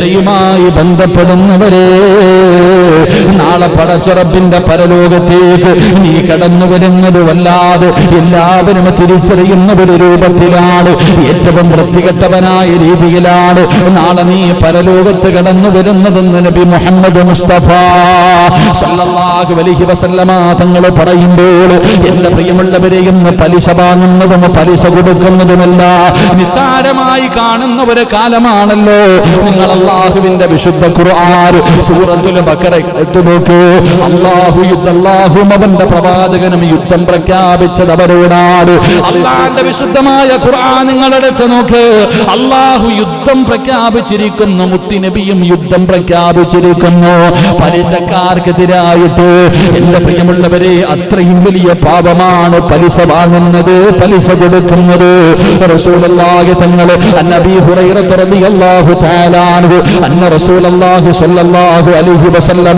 പലിശയുമായി ബന്ധപ്പെടുന്നവരെ, നാളെ പടച്ചുറപ്പിന്റെ പരലോകത്തേക്ക് നീ കടന്നു വരുന്നത് വല്ലാതെ എല്ലാവരും തിരിച്ചറിയുന്ന ഒരു രൂപത്തിലാണ്, ഏറ്റവും വൃത്തികെട്ടവനായ രീതിയിലാണ് നാളെ നീ പരലോകത്ത് കടന്നു വരുന്നതെന്ന് നബി മുഹമ്മദ് മുസ്തഫ സല്ലല്ലാഹു അലൈഹി വസല്ലമ തങ്ങൾ പറയുമ്പോൾ, എന്റെ പ്രിയമുള്ളവരെ, ഇന്ന് പലിശ വാങ്ങുന്നതും പലിശ കൊടുക്കുന്നതുമല്ല നിസ്സാരമായി കാണുന്ന ഒരു കാലമാണല്ലോ. നിങ്ങൾ അല്ലാഹുവിന്റെ വിശുദ്ധ ഖുർആൻ സൂറത്തുൽ ബഖറ എടുത്തു നോക്കൂ. അല്ലാഹുവും അവന്റെ പ്രവാചകനും യുദ്ധം പ്രഖ്യാപിച്ചത് അവരോടാണ്. അല്ലാഹുവിന്റെ വിശുദ്ധമായ ഖുർആൻ നിങ്ങളെടുത്ത് നോക്ക്. അല്ലാഹു യുദ്ധം പ്രഖ്യാപിച്ചിരിക്കുന്നു, മുത്തുനബിയും യുദ്ധം പ്രഖ്യാപിച്ചിരിക്കുന്നു പലിശക്കാർക്കെതിരായിട്ട്. എന്റെ പ്രിയമുള്ളവരെ, അത്രയും വലിയ പാപമാണ് പലിശ വാങ്ങുന്നത്, പലിശ കൊടുക്കുന്നത്. റസൂലുള്ളാഹി തങ്ങൾ അന്നബി ഹുറൈറ റളിയല്ലാഹു തആല അൻഹു അന്ന റസൂലുള്ളാഹി സ്വല്ലല്ലാഹു അലൈഹി വസല്ലം